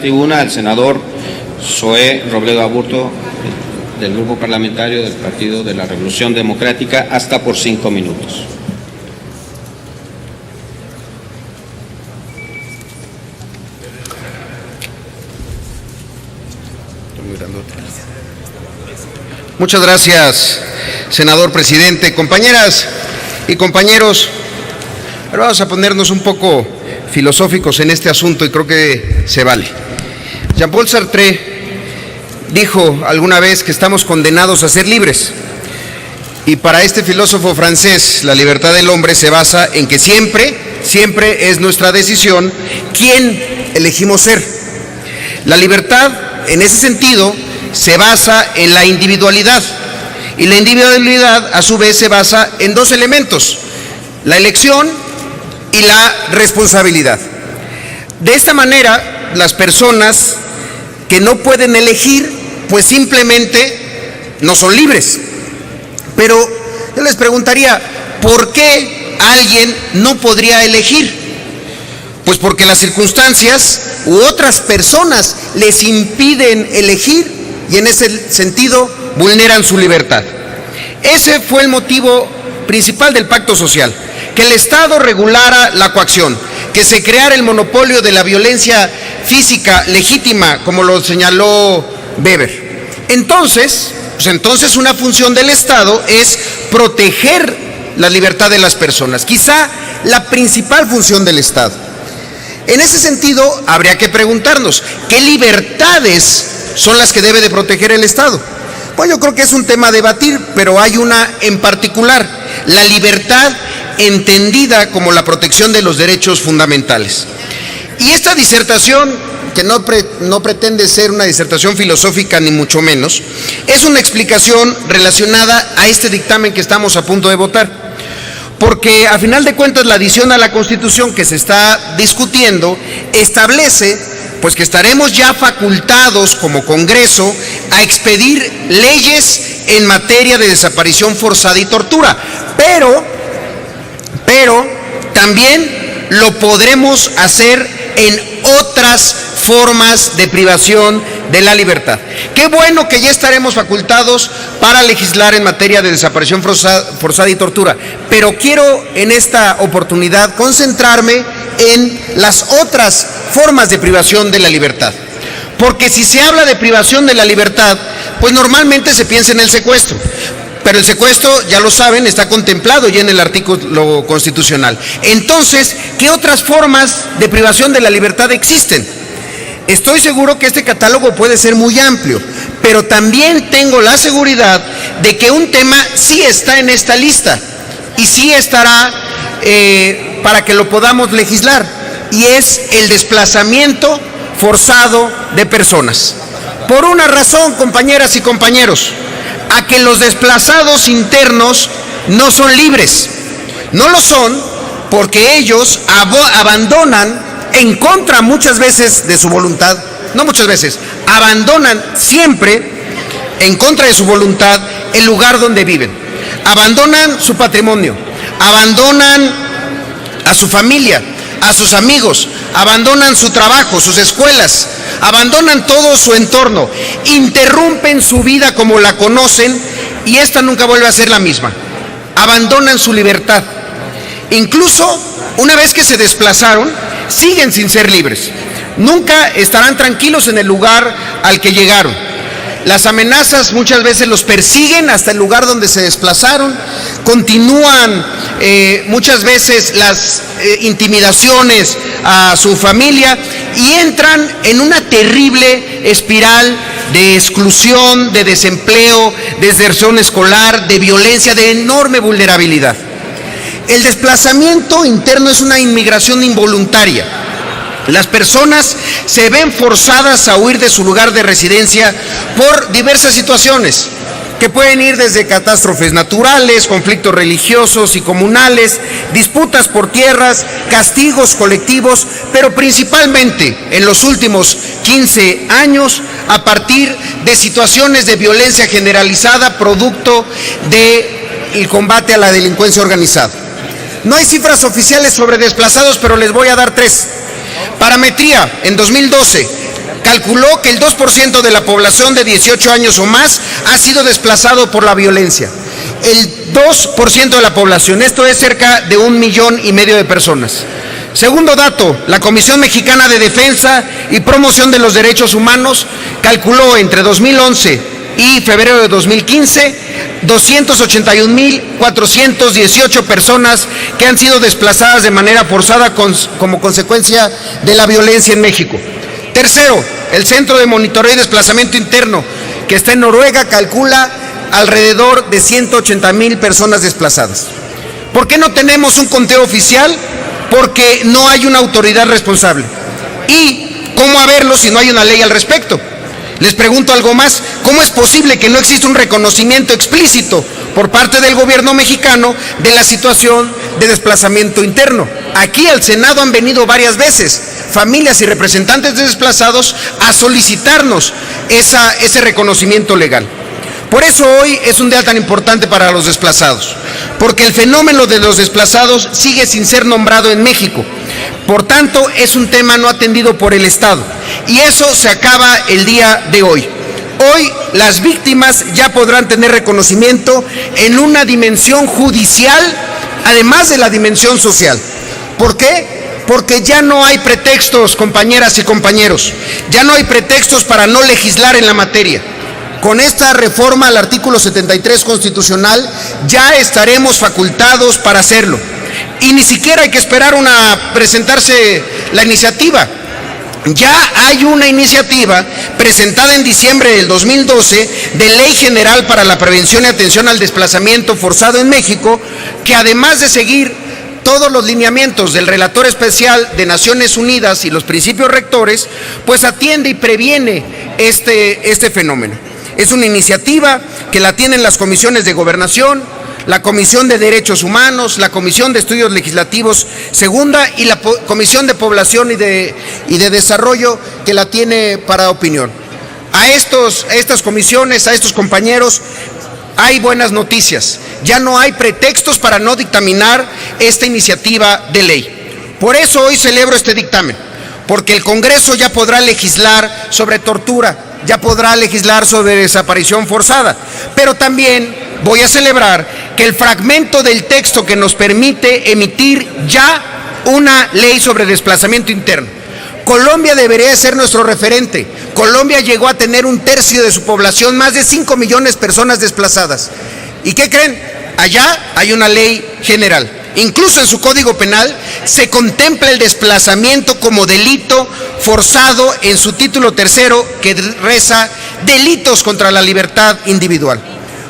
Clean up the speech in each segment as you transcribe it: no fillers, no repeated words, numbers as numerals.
tribuna al senador Zoé Robledo Aburto, del Grupo Parlamentario del Partido de la Revolución Democrática, hasta por 5 minutos. Muchas gracias, senador presidente. Compañeras y compañeros, ahora vamos a ponernos un poco filosóficos en este asunto y creo que se vale. Jean-Paul Sartre dijo alguna vez que estamos condenados a ser libres. Y para este filósofo francés, la libertad del hombre se basa en que siempre es nuestra decisión quién elegimos ser. La libertad, en ese sentido, se basa en la individualidad. Y la individualidad, a su vez, se basa en dos elementos: la elección y la responsabilidad. De esta manera, las personas que no pueden elegir, pues simplemente no son libres. Pero yo les preguntaría, ¿por qué alguien no podría elegir? Pues porque las circunstancias u otras personas les impiden elegir y en ese sentido vulneran su libertad. Ese fue el motivo principal del pacto social, que el Estado regulara la coacción, que se creara el monopolio de la violencia física legítima, como lo señaló Weber. Entonces una función del Estado es proteger la libertad de las personas, quizá la principal función del Estado. En ese sentido, habría que preguntarnos, ¿qué libertades son las que debe de proteger el Estado? Pues yo creo que es un tema a debatir, pero hay una en particular: la libertad entendida como la protección de los derechos fundamentales. Y esta disertación, que no pretende ser una disertación filosófica ni mucho menos, es una explicación relacionada a este dictamen que estamos a punto de votar. Porque a final de cuentas la adición a la Constitución que se está discutiendo establece pues que estaremos ya facultados como Congreso a expedir leyes en materia de desaparición forzada y tortura, pero también lo podremos hacer en otras formas de privación de la libertad. Qué bueno que ya estaremos facultados para legislar en materia de desaparición forzada y tortura, pero quiero en esta oportunidad concentrarme en las otras formas de privación de la libertad. Porque si se habla de privación de la libertad, pues normalmente se piensa en el secuestro. Pero el secuestro, ya lo saben, está contemplado ya en el artículo constitucional. Entonces, ¿qué otras formas de privación de la libertad existen? Estoy seguro que este catálogo puede ser muy amplio, pero también tengo la seguridad de que un tema sí está en esta lista y sí estará para que lo podamos legislar, y es el desplazamiento forzado de personas. Por una razón, compañeras y compañeros: a que los desplazados internos no son libres. No lo son porque ellos abandonan, en contra muchas veces de su voluntad, no muchas veces, abandonan siempre en contra de su voluntad el lugar donde viven. Abandonan su patrimonio, abandonan a su familia, a sus amigos, abandonan su trabajo, sus escuelas, abandonan todo su entorno, interrumpen su vida como la conocen y esta nunca vuelve a ser la misma. Abandonan su libertad. Incluso una vez que se desplazaron, siguen sin ser libres. Nunca estarán tranquilos en el lugar al que llegaron. Las amenazas muchas veces los persiguen hasta el lugar donde se desplazaron. Continúan muchas veces las intimidaciones a su familia y entran en una terrible espiral de exclusión, de desempleo, de deserción escolar, de violencia, de enorme vulnerabilidad. El desplazamiento interno es una inmigración involuntaria. Las personas se ven forzadas a huir de su lugar de residencia por diversas situaciones, que pueden ir desde catástrofes naturales, conflictos religiosos y comunales, disputas por tierras, castigos colectivos, pero principalmente en los últimos 15 años a partir de situaciones de violencia generalizada producto del combate a la delincuencia organizada. No hay cifras oficiales sobre desplazados, pero les voy a dar 3. Parametría, en 2012, calculó que el 2% de la población de 18 años o más ha sido desplazado por la violencia. El 2% de la población, esto es cerca de 1,5 millones de personas. Segundo dato, la Comisión Mexicana de Defensa y Promoción de los Derechos Humanos calculó entre 2011 y febrero de 2015 281,418 personas que han sido desplazadas de manera forzada como consecuencia de la violencia en México. Tercero, el Centro de Monitoreo y Desplazamiento Interno, que está en Noruega, calcula alrededor de 180,000 personas desplazadas. ¿Por qué no tenemos un conteo oficial? Porque no hay una autoridad responsable. ¿Y cómo haberlo si no hay una ley al respecto? Les pregunto algo más, ¿cómo es posible que no exista un reconocimiento explícito por parte del gobierno mexicano de la situación de desplazamiento interno? Aquí al Senado han venido varias veces familias y representantes de desplazados a solicitarnos ese reconocimiento legal. Por eso hoy es un día tan importante para los desplazados, porque el fenómeno de los desplazados sigue sin ser nombrado en México. Por tanto, es un tema no atendido por el Estado, y eso se acaba el día de hoy. Hoy las víctimas ya podrán tener reconocimiento en una dimensión judicial, además de la dimensión social. ¿Por qué? Porque ya no hay pretextos, compañeras y compañeros, ya no hay pretextos para no legislar en la materia. Con esta reforma al artículo 73 constitucional ya estaremos facultados para hacerlo. Y ni siquiera hay que esperar presentarse la iniciativa. Ya hay una iniciativa presentada en diciembre del 2012 de Ley General para la Prevención y Atención al Desplazamiento Forzado en México, que además de seguir todos los lineamientos del relator especial de Naciones Unidas y los principios rectores, pues atiende y previene este fenómeno. Es una iniciativa que la tienen las comisiones de Gobernación, la Comisión de Derechos Humanos, la Comisión de Estudios Legislativos segunda y la Comisión de Población y de Desarrollo, que la tiene para opinión. A estas comisiones, a estos compañeros, hay buenas noticias. Ya no hay pretextos para no dictaminar esta iniciativa de ley. Por eso hoy celebro este dictamen, porque el Congreso ya podrá legislar sobre tortura, ya podrá legislar sobre desaparición forzada, pero también voy a celebrar que el fragmento del texto que nos permite emitir ya una ley sobre desplazamiento interno. Colombia debería ser nuestro referente. Colombia llegó a tener 1/3 de su población, más de 5 millones de personas desplazadas. ¿Y qué creen? Allá hay una ley general. Incluso en su Código Penal se contempla el desplazamiento como delito forzado en su título 3, que reza delitos contra la libertad individual.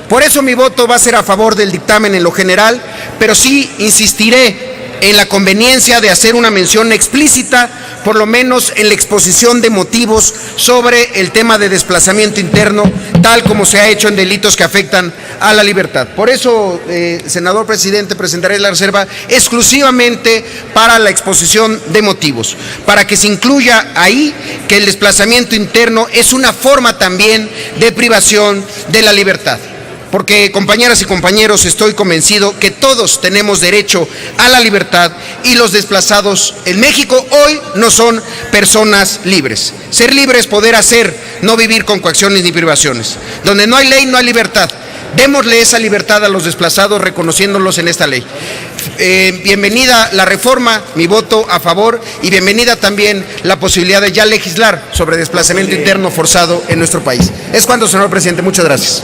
Por eso mi voto va a ser a favor del dictamen en lo general, pero sí insistiré en la conveniencia de hacer una mención explícita, por lo menos en la exposición de motivos sobre el tema de desplazamiento interno, tal como se ha hecho en delitos que afectan a la libertad. Por eso, senador presidente, presentaré la reserva exclusivamente para la exposición de motivos, para que se incluya ahí que el desplazamiento interno es una forma también de privación de la libertad. Porque, compañeras y compañeros, estoy convencido que todos tenemos derecho a la libertad y los desplazados en México hoy no son personas libres. Ser libre es poder hacer, no vivir con coacciones ni privaciones. Donde no hay ley, no hay libertad. Démosle esa libertad a los desplazados reconociéndolos en esta ley. Bienvenida la reforma, mi voto a favor, y bienvenida también la posibilidad de ya legislar sobre desplazamiento interno forzado en nuestro país. Es cuanto, señor presidente. Muchas gracias.